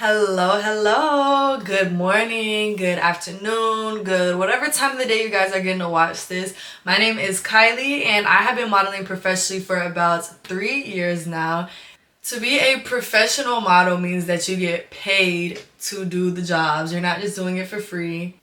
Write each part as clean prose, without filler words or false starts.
Hello, good morning, good afternoon, good whatever time of the day you guys are getting to watch this. My name is Kylie and I have been modeling professionally for about 3 years now. To be a professional model means that you get paid to do the jobs. You're not just doing it for free.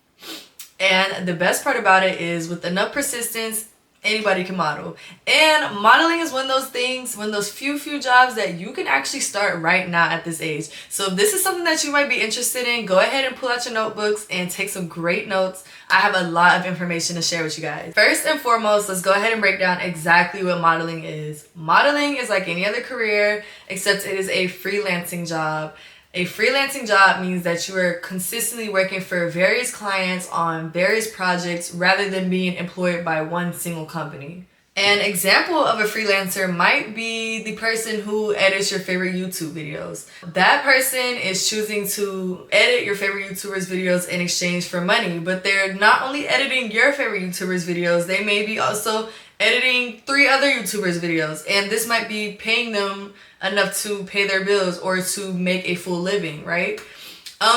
And the best part about it is with enough persistence, anybody can model. And modeling is one of those things, one of those few jobs that you can actually start right now at this age. So if this is something that you might be interested in, go ahead and pull out your notebooks and take some great notes. I have a lot of information to share with you guys. First and foremost, let's go ahead and break down exactly what modeling is. Modeling is like any other career, except it is a freelancing job. A freelancing job means that you are consistently working for various clients on various projects rather than being employed by one single company. An example of a freelancer might be the person who edits your favorite YouTube videos. That person is choosing to edit your favorite YouTubers' videos in exchange for money, but they're not only editing your favorite YouTubers' videos, they may be also editing 3 other YouTubers' videos, and this might be paying them enough to pay their bills or to make a full living, right?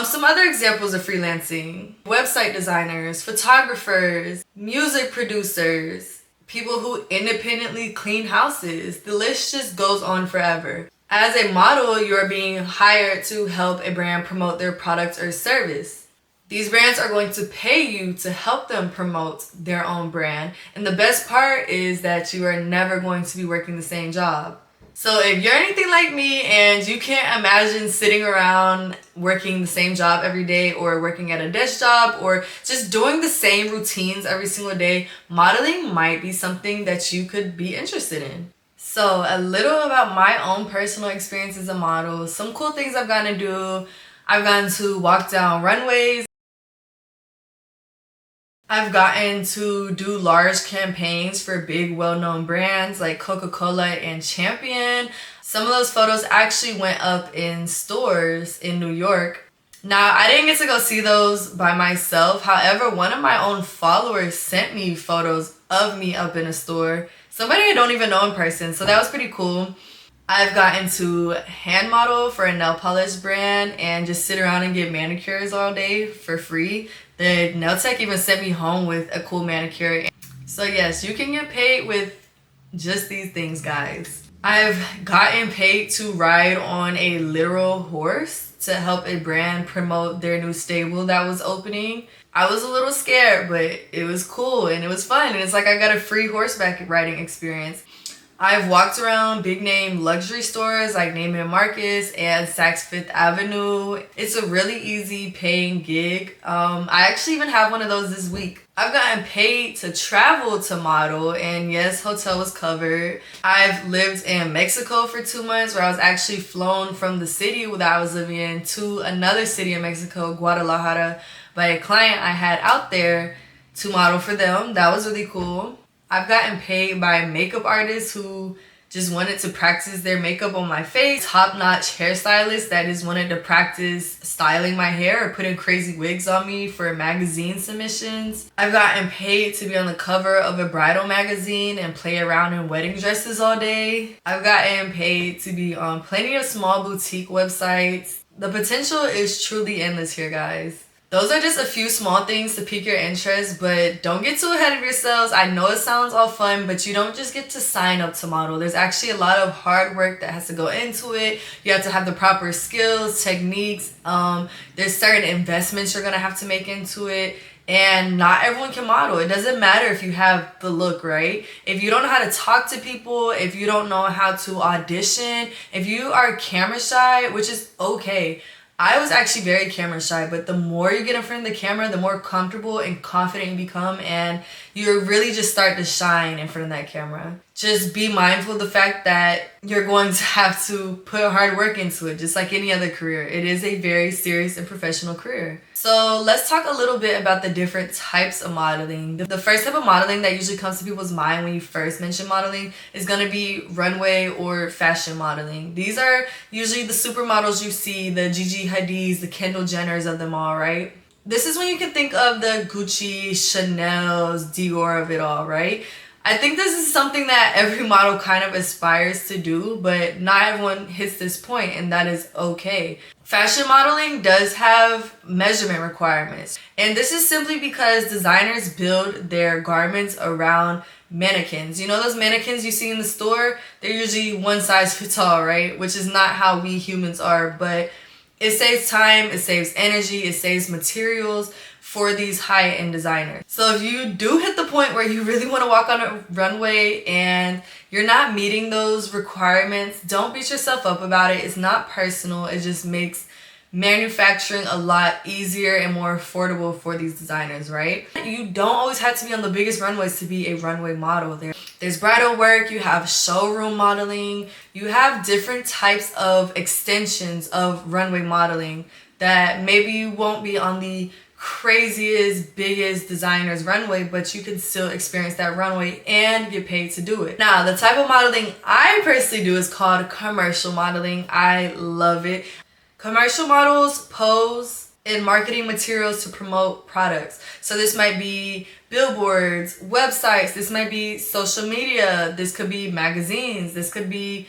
Some other examples of freelancing: website designers, photographers, music producers, people who independently clean houses. The list just goes on forever. As a model, you're being hired to help a brand promote their product or service. These brands are going to pay you to help them promote their own brand. And the best part is that you are never going to be working the same job. So if you're anything like me and you can't imagine sitting around working the same job every day or working at a desk job or just doing the same routines every single day, modeling might be something that you could be interested in. So a little about my own personal experience as a model. Some cool things I've gotten to do. I've gotten to walk down runways. I've gotten to do large campaigns for big well-known brands like Coca-Cola and Champion. Some of those photos actually went up in stores in New York. Now, I didn't get to go see those by myself. However, one of my own followers sent me photos of me up in a store. Somebody I don't even know in person, so that was pretty cool. I've gotten to hand model for a nail polish brand and just sit around and get manicures all day for free. The nail tech even sent me home with a cool manicure. So yes, you can get paid with just these things, guys. I've gotten paid to ride on a literal horse to help a brand promote their new stable that was opening. I was a little scared, but it was cool and it was fun. And it's like I got a free horseback riding experience. I've walked around big name luxury stores like Neiman Marcus and Saks Fifth Avenue. It's a really easy paying gig. I actually even have one of those this week. I've gotten paid to travel to model, and yes, hotel was covered. I've lived in Mexico for 2 months, where I was actually flown from the city that I was living in to another city in Mexico, Guadalajara, by a client I had out there to model for them. That was really cool. I've gotten paid by makeup artists who just wanted to practice their makeup on my face. Top-notch hairstylists that just wanted to practice styling my hair or putting crazy wigs on me for magazine submissions. I've gotten paid to be on the cover of a bridal magazine and play around in wedding dresses all day. I've gotten paid to be on plenty of small boutique websites. The potential is truly endless here, guys. Those are just a few small things to pique your interest, but don't get too ahead of yourselves. I know it sounds all fun, but you don't just get to sign up to model. There's actually a lot of hard work that has to go into it. You have to have the proper skills, techniques. There's certain investments you're gonna have to make into it. And not everyone can model. It doesn't matter if you have the look, right? If you don't know how to talk to people, if you don't know how to audition, if you are camera shy, which is okay. I was actually very camera shy, but the more you get in front of the camera, the more comfortable and confident you become, and you really just start to shine in front of that camera. Just be mindful of the fact that you're going to have to put hard work into it, just like any other career. It is a very serious and professional career. So let's talk a little bit about the different types of modeling. The first type of modeling that usually comes to people's mind when you first mention modeling is going to be runway or fashion modeling. These are usually the supermodels you see, the Gigi Hadids, the Kendall Jenners of them all, right? This is when you can think of the Gucci, Chanel's, Dior of it all, right? I think this is something that every model kind of aspires to do, but not everyone hits this point, and that is okay. Fashion modeling does have measurement requirements, and this is simply because designers build their garments around mannequins. You know those mannequins you see in the store? They're usually one size fits all, right? Which is not how we humans are, but it saves time, it saves energy, it saves materials for these high-end designers. So if you do hit the point where you really want to walk on a runway and you're not meeting those requirements, don't beat yourself up about it. It's not personal. It just makes manufacturing a lot easier and more affordable for these designers, right? You don't always have to be on the biggest runways to be a runway model. There's bridal work, you have showroom modeling, you have different types of extensions of runway modeling that maybe you won't be on the craziest, biggest designer's runway, but you can still experience that runway and get paid to do it. Now, the type of modeling I personally do is called commercial modeling. I love it. Commercial models pose in marketing materials to promote products. So this might be billboards, websites, this might be social media, this could be magazines, this could be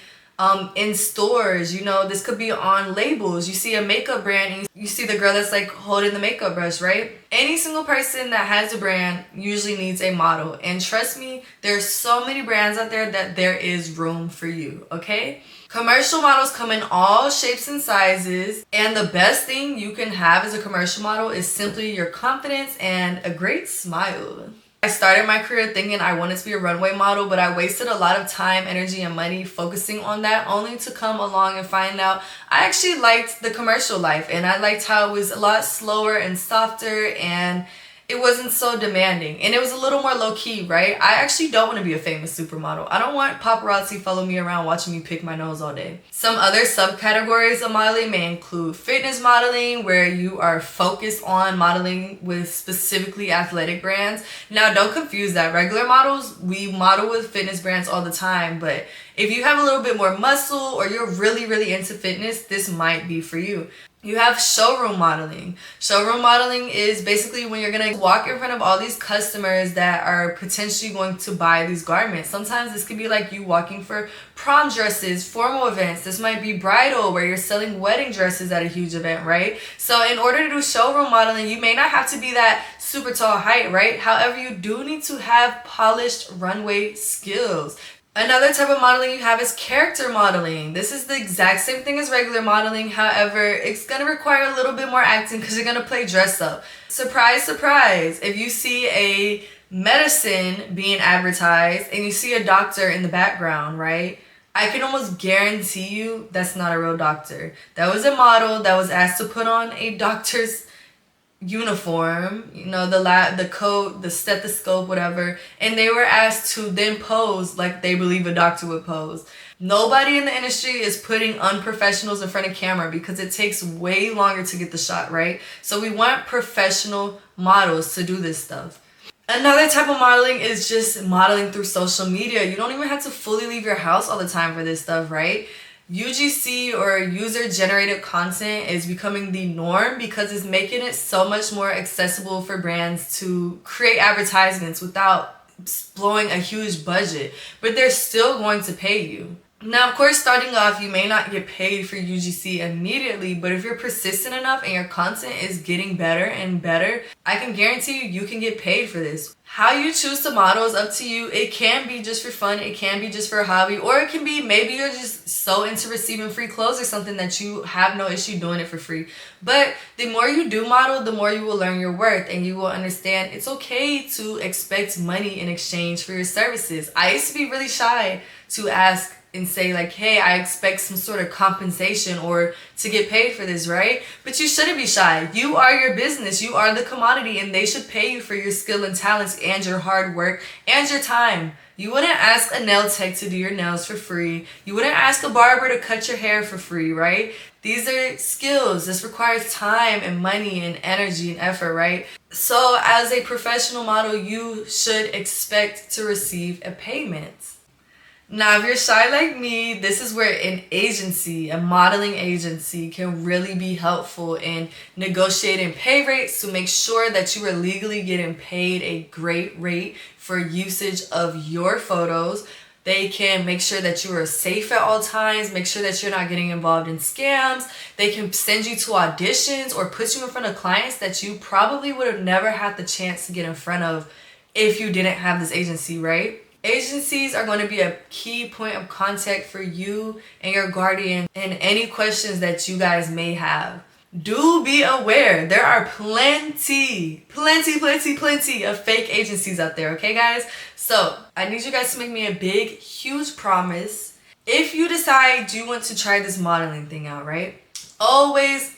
in stores, you know, this could be on labels. You see a makeup brand and you see the girl that's like holding the makeup brush, right? Any single person that has a brand usually needs a model. And trust me, there's so many brands out there that there is room for you, okay? Commercial models come in all shapes and sizes, and the best thing you can have as a commercial model is simply your confidence and a great smile. I started my career thinking I wanted to be a runway model, but I wasted a lot of time, energy, and money focusing on that, only to come along and find out I actually liked the commercial life, and I liked how it was a lot slower and softer, and it wasn't so demanding, and it was a little more low-key, right? I actually don't want to be a famous supermodel. I don't want paparazzi follow me around watching me pick my nose all day. Some other subcategories of modeling may include fitness modeling, where you are focused on modeling with specifically athletic brands. Now, don't confuse that. Regular models, we model with fitness brands all the time, but if you have a little bit more muscle or you're really, really into fitness, this might be for you. You have showroom modeling. Showroom modeling is basically when you're gonna walk in front of all these customers that are potentially going to buy these garments. Sometimes this could be like you walking for prom dresses, formal events. This might be bridal, where you're selling wedding dresses at a huge event, right? So in order to do showroom modeling, you may not have to be that super tall height, right? However, you do need to have polished runway skills. Another type of modeling you have is character modeling. This is the exact same thing as regular modeling. However, it's going to require a little bit more acting because you're going to play dress up. Surprise, surprise. If you see a medicine being advertised and you see a doctor in the background, right? I can almost guarantee you that's not a real doctor. That was a model that was asked to put on a doctor's uniform, you know, the coat, the stethoscope, whatever, and they were asked to then pose like they believe a doctor would pose. Nobody in the industry is putting unprofessionals in front of camera because it takes way longer to get the shot, right? So we want professional models to do this stuff. Another type of modeling is just modeling through social media. You don't even have to fully leave your house all the time for this stuff, right? UGC, or user-generated content, is becoming the norm because it's making it so much more accessible for brands to create advertisements without blowing a huge budget, but they're still going to pay you. Now, of course, starting off, you may not get paid for UGC immediately, but if you're persistent enough and your content is getting better and better, I can guarantee you can get paid for this. How you choose to model is up to you. It can be just for fun, it can be just for a hobby, or it can be maybe you're just so into receiving free clothes or something that you have no issue doing it for free. But the more you do model, the more you will learn your worth, and you will understand it's okay to expect money in exchange for your services. I used to be really shy to ask and say like, hey, I expect some sort of compensation or to get paid for this, right? But you shouldn't be shy. You are your business. You are the commodity, and they should pay you for your skill and talents and your hard work and your time. You wouldn't ask a nail tech to do your nails for free. You wouldn't ask a barber to cut your hair for free, right? These are skills. This requires time and money and energy and effort, right? So as a professional model, you should expect to receive a payment. Now, if you're shy like me, this is where an agency, a modeling agency, can really be helpful in negotiating pay rates to make sure that you are legally getting paid a great rate for usage of your photos. They can make sure that you are safe at all times, make sure that you're not getting involved in scams. They can send you to auditions or put you in front of clients that you probably would have never had the chance to get in front of if you didn't have this agency, right? Agencies are going to be a key point of contact for you and your guardian and any questions that you guys may have. Do be aware, there are plenty of fake agencies out there, okay guys? So I need you guys to make me a big, huge promise. If you decide you want to try this modeling thing out, right? Always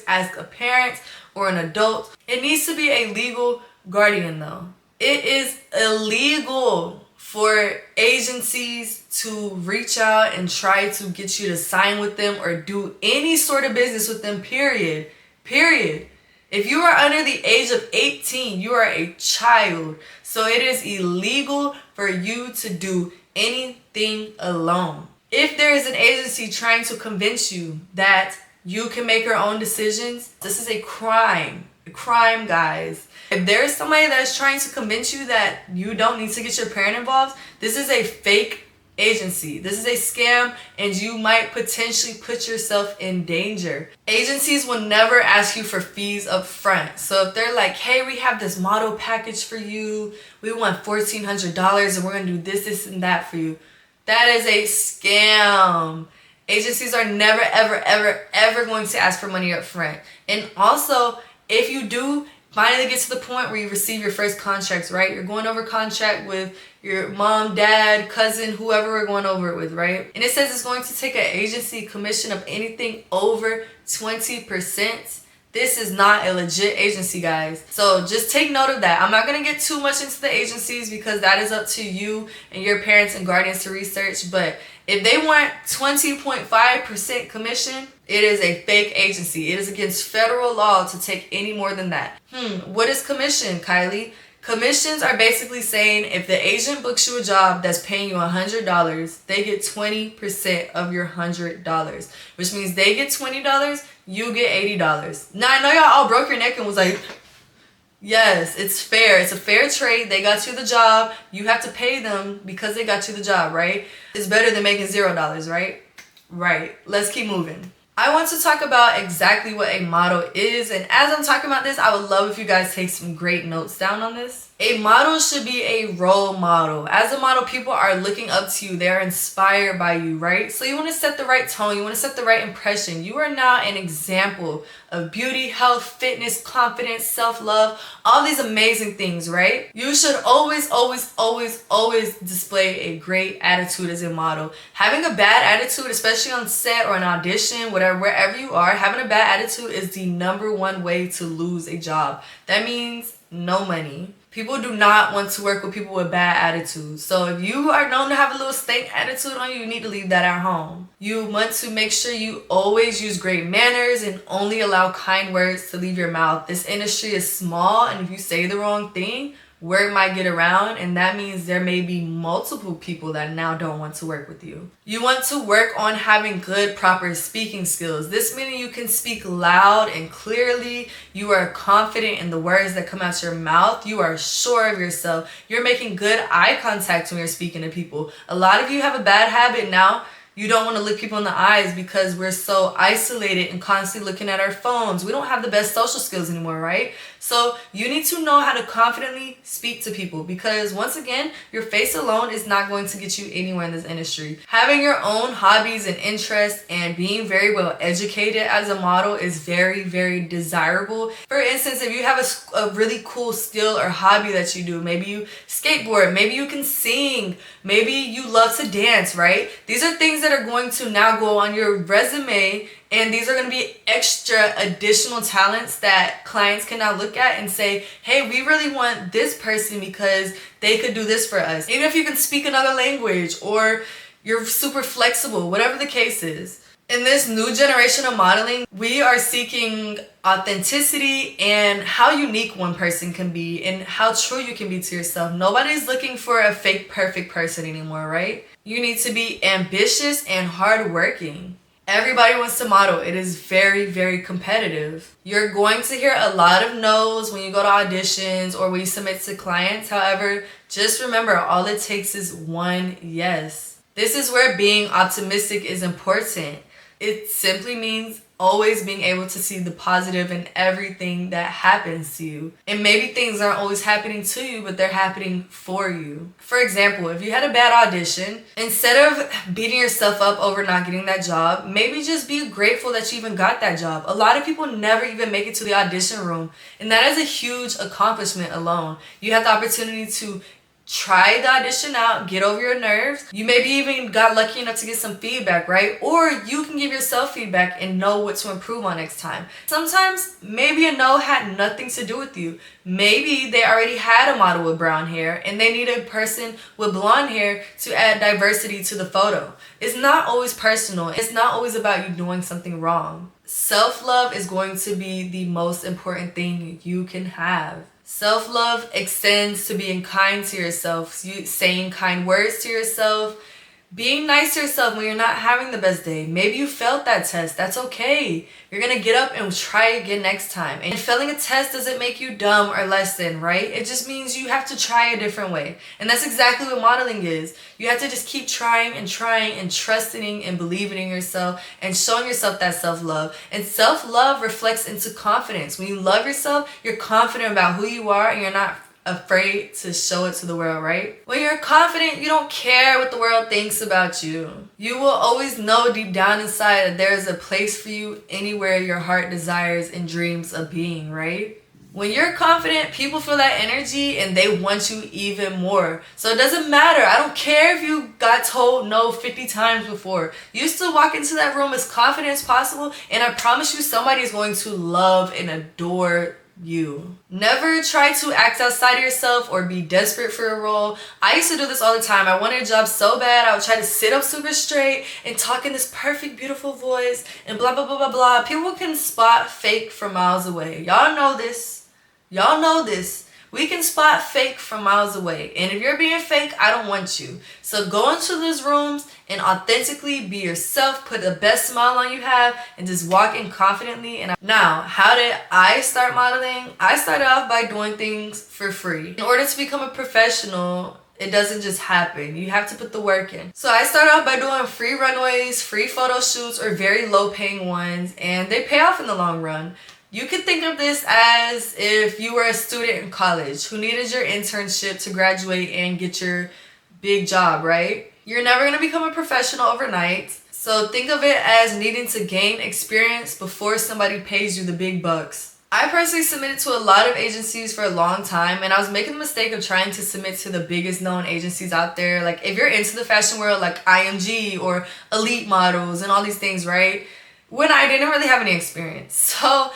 ask a parent or an adult. It needs to be a legal guardian though. It is illegal for agencies to reach out and try to get you to sign with them or do any sort of business with them, period. If you are under the age of 18, you are a child. So it is illegal for you to do anything alone. If there is an agency trying to convince you that you can make your own decisions, this is a crime. A crime, guys. If there's somebody that's trying to convince you that you don't need to get your parent involved, this is a fake agency. This is a scam, and you might potentially put yourself in danger. Agencies will never ask you for fees up front. So if they're like, hey, we have this model package for you, we want $1,400 and we're going to do this and that for you. That is a scam. Agencies are never, ever going to ask for money up front. And also, if you do finally get to the point where you receive your first contracts, right? You're going over contract with your mom, dad, cousin, whoever we're going over it with, right? And it says it's going to take an agency commission of anything over 20%. This is not a legit agency, guys. So just take note of that. I'm not going to get too much into the agencies because that is up to you and your parents and guardians to research. But if they want 20.5% commission, it is a fake agency. It is against federal law to take any more than that. What is commission, Kylie? Commissions are basically saying if the agent books you a job that's paying you $100, they get 20% of your $100, which means they get $20, you get $80. Now, I know y'all all broke your neck and was like, yes, it's fair. It's a fair trade. They got you the job. You have to pay them because they got you the job, right? It's better than making $0, right? Right. Let's keep moving. I want to talk about exactly what a model is, and as I'm talking about this, I would love if you guys take some great notes down on this. A model should be a role model. As a model, people are looking up to you. They're inspired by you, right? So you want to set the right tone. You want to set the right impression. You are now an example of beauty, health, fitness, confidence, self-love, all these amazing things, right? You should always display a great attitude as a model. Having a bad attitude, especially on set or an audition, whatever, wherever you are, having a bad attitude is the #1 way to lose a job. That means no money. People do not want to work with people with bad attitudes. So if you are known to have a little stank attitude on you, you need to leave that at home. You want to make sure you always use great manners and only allow kind words to leave your mouth. This industry is small, and if you say the wrong thing, word might get around, and that means there may be multiple people that now don't want to work with you. You want to work on having good, proper speaking skills. This means you can speak loud and clearly. You are confident in the words that come out your mouth. You are sure of yourself. You're making good eye contact when you're speaking to people. A lot of you have a bad habit now. You don't want to look people in the eyes because we're so isolated and constantly looking at our phones. We don't have the best social skills anymore, right? So you need to know how to confidently speak to people because once again, your face alone is not going to get you anywhere in this industry. Having your own hobbies and interests and being very well educated as a model is very desirable. For instance, if you have a really cool skill or hobby that you do, maybe you skateboard, maybe you can sing, maybe you love to dance, right? These are things that are going to now go on your resume, and these are going to be extra additional talents that clients can now look at and say, hey, we really want this person because they could do this for us. Even if you can speak another language or you're super flexible, whatever the case is. In this new generation of modeling, we are seeking authenticity and how unique one person can be and how true you can be to yourself. Nobody's looking for a fake perfect person anymore, right? You need to be ambitious and hardworking. Everybody wants to model. It is very, very competitive. You're going to hear a lot of no's when you go to auditions or when you submit to clients. However, just remember, all it takes is one yes. This is where being optimistic is important. It simply means always being able to see the positive in everything that happens to you. And maybe things aren't always happening to you, but they're happening for you. For example, if you had a bad audition, instead of beating yourself up over not getting that job, maybe just be grateful that you even got that job. A lot of people never even make it to the audition room, and that is a huge accomplishment alone. You have the opportunity to try the audition out, get over your nerves. You maybe even got lucky enough to get some feedback, right? Or you can give yourself feedback and know what to improve on next time. Sometimes maybe a no had nothing to do with you. Maybe they already had a model with brown hair and they need a person with blonde hair to add diversity to the photo. It's not always personal. It's not always about you doing something wrong. Self-love is going to be the most important thing you can have. Self-love extends to being kind to yourself, saying kind words to yourself, being nice to yourself when you're not having the best day. Maybe you failed that test. That's okay. You're going to get up and try again next time. And failing a test doesn't make you dumb or less than, right? It just means you have to try a different way. And that's exactly what modeling is. You have to just keep trying and trusting and believing in yourself and showing yourself that self-love. And self-love reflects into confidence. When you love yourself, you're confident about who you are and you're not afraid to show it to the world, right? When you're confident, you don't care what the world thinks about you. You will always know deep down inside that there is a place for you anywhere your heart desires and dreams of being, right? When you're confident, people feel that energy and they want you even more. So it doesn't matter. I don't care if you got told no 50 times before. You still walk into that room as confident as possible, and I promise you somebody is going to love and adore you. Never try to act outside of yourself or be desperate for a role. I used to do this all the time. I wanted a job so bad. I would try to sit up super straight and talk in this perfect, beautiful voice and blah, blah, blah, blah, blah. People can spot fake from miles away. Y'all know this. Y'all know this. We can spot fake from miles away. And if you're being fake, I don't want you. So go into those rooms and authentically be yourself. Put the best smile on you have and just walk in confidently. And now, how did I start modeling? I started off by doing things for free. In order to become a professional, it doesn't just happen. You have to put the work in. So I started off by doing free runways, free photo shoots, or very low paying ones. And they pay off in the long run. You could think of this as if you were a student in college who needed your internship to graduate and get your big job, right? You're never going to become a professional overnight. So think of it as needing to gain experience before somebody pays you the big bucks. I personally submitted to a lot of agencies for a long time, and I was making the mistake of trying to submit to the biggest known agencies out there. Like if you're into the fashion world, like IMG or Elite Models and all these things, right? When I didn't really have any experience. So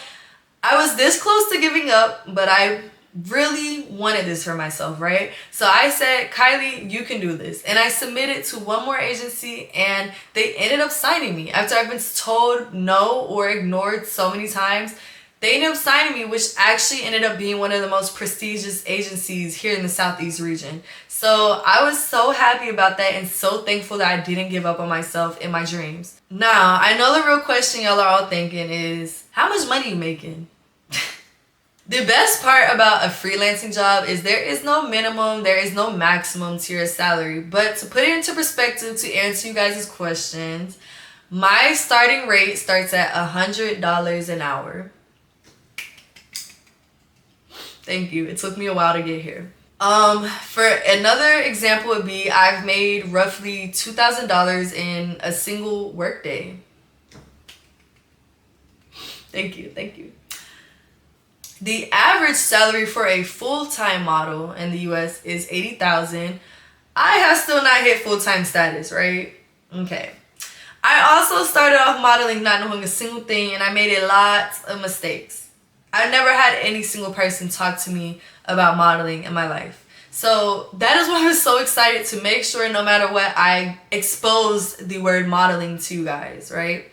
I was this close to giving up, but I really wanted this for myself, right? So I said, Kylie, you can do this. And I submitted to one more agency and they ended up signing me. After I've been told no or ignored so many times, they ended up signing me, which actually ended up being one of the most prestigious agencies here in the Southeast region. So I was so happy about that and so thankful that I didn't give up on myself and my dreams. Now, I know the real question y'all are all thinking is, how much money are you making? The best part about a freelancing job is there is no minimum, there is no maximum to your salary. But to put it into perspective, to answer you guys' questions, my starting rate starts at $100 an hour. Thank you. It took me a while to get here. For another example would be I've made roughly $2,000 in a single workday. Thank you. Thank you. The average salary for a full-time model in the US is $80,000. I have still not hit full-time status, right? Okay. I also started off modeling not knowing a single thing, and I made a lot of mistakes. I've never had any single person talk to me about modeling in my life. So that is why I was so excited to make sure no matter what, I exposed the word modeling to you guys, right?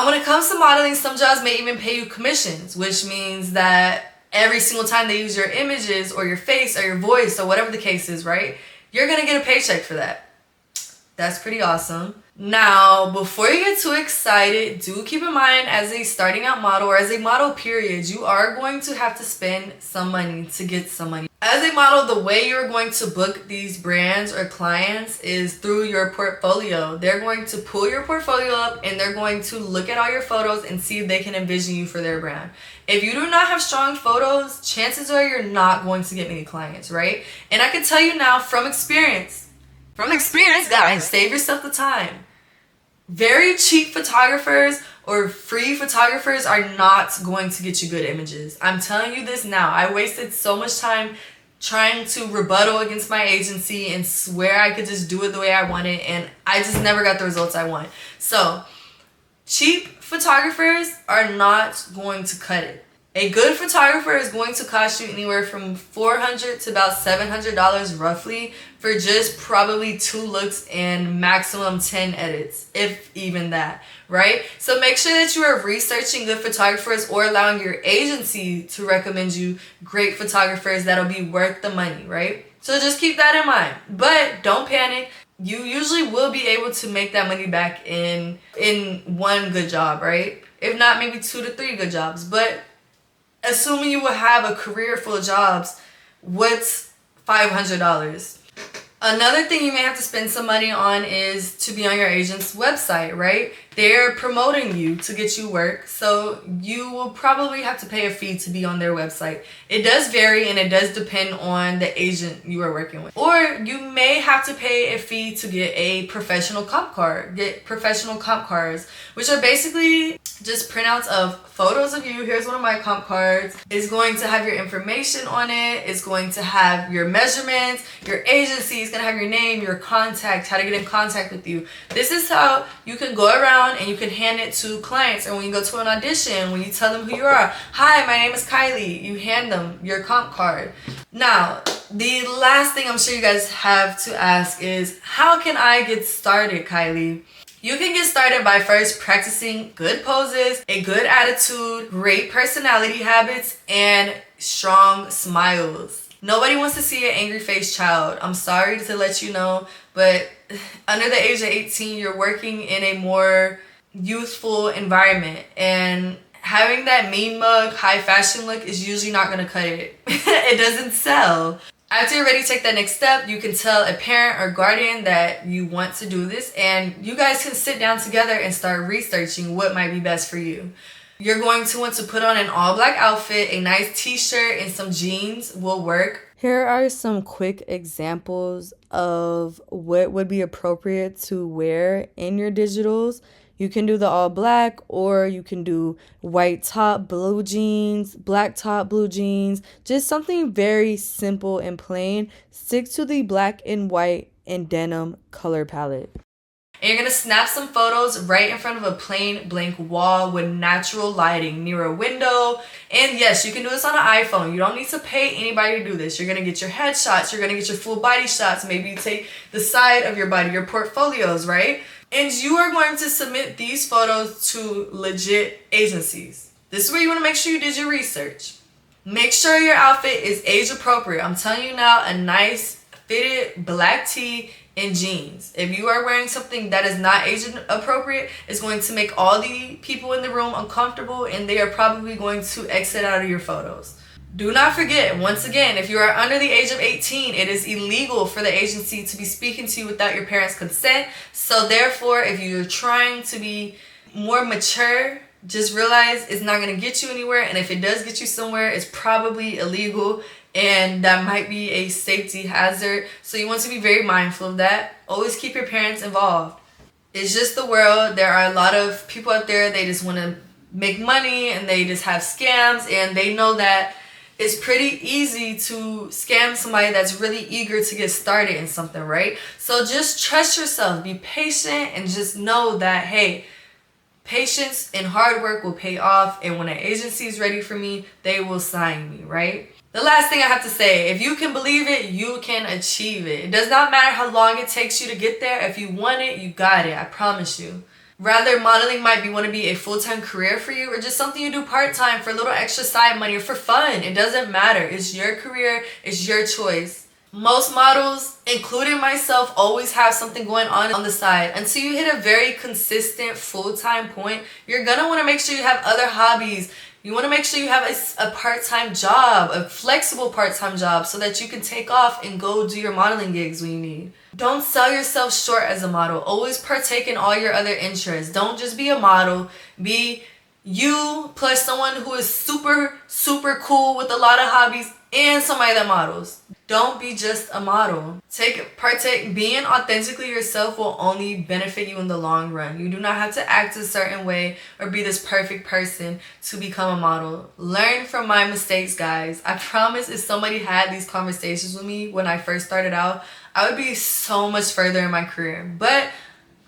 When it comes to modeling, some jobs may even pay you commissions, which means that every single time they use your images or your face or your voice or whatever the case is, right? You're going to get a paycheck for that. That's pretty awesome. Now, before you get too excited, do keep in mind as a starting out model or as a model period, you are going to have to spend some money to get some money. As a model, the way you're going to book these brands or clients is through your portfolio. They're going to pull your portfolio up and they're going to look at all your photos and see if they can envision you for their brand. If you do not have strong photos, chances are you're not going to get many clients, right? And I can tell you now from experience, guys, save yourself the time. Very cheap photographers or free photographers are not going to get you good images. I'm telling you this now. I wasted so much time trying to rebuttal against my agency and swear I could just do it the way I wanted, and I just never got the results I want. So, cheap photographers are not going to cut it. A good photographer is going to cost you anywhere from $400 to about $700 roughly for just probably 2 looks and maximum 10 edits, if even that, right? So make sure that you are researching good photographers or allowing your agency to recommend you great photographers that'll be worth the money, right? So just keep that in mind. But don't panic. You usually will be able to make that money back in one good job, right? If not, maybe 2 to 3 good jobs. But assuming you will have a career full of jobs, what's $500? Another thing you may have to spend some money on is to be on your agent's website, right? They're promoting you to get you work, so you will probably have to pay a fee to be on their website. It does vary and it does depend on the agent you are working with. Or you may have to pay a fee to get a professional comp card. Get professional comp cards, which are basically just printouts of photos of you. Here's one of my comp cards. It's going to have your information on it. It's going to have your measurements, your agency. It's going to have your name, your contact, how to get in contact with you. This is how you can go around and you can hand it to clients. Or when you go to an audition, when you tell them who you are. Hi, my name is Kylie. You hand them your comp card. Now, the last thing I'm sure you guys have to ask is, how can I get started, Kylie? You can get started by first practicing good poses, a good attitude, great personality habits, and strong smiles. Nobody wants to see an angry faced child. I'm sorry to let you know, but under the age of 18, you're working in a more youthful environment, and having that mean mug, high fashion look is usually not gonna cut it. It doesn't sell. After you're ready to take that next step, you can tell a parent or guardian that you want to do this, and you guys can sit down together and start researching what might be best for you. You're going to want to put on an all-black outfit, a nice t-shirt, and some jeans will work. Here are some quick examples of what would be appropriate to wear in your digitals. You can do the all black, or you can do white top, blue jeans, black top, blue jeans, just something very simple and plain. Stick to the black and white and denim color palette. And you're gonna snap some photos right in front of a plain blank wall with natural lighting near a window. And yes, you can do this on an iPhone. You don't need to pay anybody to do this. You're gonna get your headshots, you're gonna get your full body shots, maybe you take the side of your body, your portfolios, right? And you are going to submit these photos to legit agencies. This is where you want to make sure you did your research. Make sure your outfit is age appropriate. I'm telling you now, a nice fitted black tee and jeans. If you are wearing something that is not age appropriate, it's going to make all the people in the room uncomfortable, and they are probably going to exit out of your photos. Do not forget, once again, if you are under the age of 18, it is illegal for the agency to be speaking to you without your parents' consent. So therefore, if you're trying to be more mature, just realize it's not going to get you anywhere. And if it does get you somewhere, it's probably illegal, and that might be a safety hazard. So you want to be very mindful of that. Always keep your parents involved. It's just the world. There are a lot of people out there, they just want to make money and they just have scams, and they know that it's pretty easy to scam somebody that's really eager to get started in something, right? So just trust yourself, be patient, and just know that, hey, patience and hard work will pay off, and when an agency is ready for me, they will sign me, right? The last thing I have to say, if you can believe it, you can achieve it. It does not matter how long it takes you to get there. If you want it, you got it, I promise you. Rather, modeling might want to be a full-time career for you, or just something you do part-time for a little extra side money or for fun. It doesn't matter. It's your career. It's your choice. Most models, including myself, always have something going on the side. Until you hit a very consistent full-time point, you're gonna want to make sure you have other hobbies. You want to make sure you have a part-time job, a flexible part-time job, so that you can take off and go do your modeling gigs when you need. Don't sell yourself short as a model. Always partake in all your other interests. Don't just be a model. Be you plus someone who is super, super cool with a lot of hobbies and somebody that models. Don't be just a model. Partake. Being authentically yourself will only benefit you in the long run. You do not have to act a certain way or be this perfect person to become a model. Learn from my mistakes, guys. I promise if somebody had these conversations with me when I first started out, I would be so much further in my career. But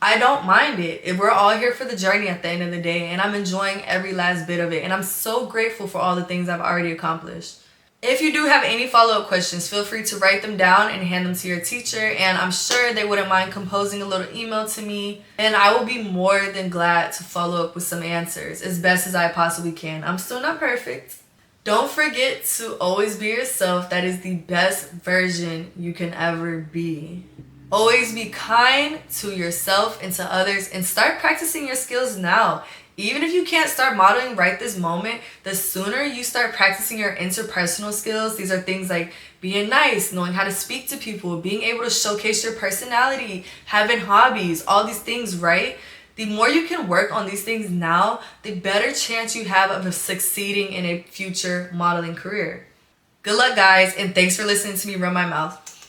I don't mind it. We're all here for the journey at the end of the day, and I'm enjoying every last bit of it. And I'm so grateful for all the things I've already accomplished. If you do have any follow-up questions, feel free to write them down and hand them to your teacher, and I'm sure they wouldn't mind composing a little email to me, and I will be more than glad to follow up with some answers as best as I possibly can. I'm still not perfect. Don't forget to always be yourself. That is the best version you can ever be. Always be kind to yourself and to others, and start practicing your skills now. Even if you can't start modeling right this moment, the sooner you start practicing your interpersonal skills, these are things like being nice, knowing how to speak to people, being able to showcase your personality, having hobbies, all these things, right? The more you can work on these things now, the better chance you have of succeeding in a future modeling career. Good luck, guys, and thanks for listening to me run my mouth.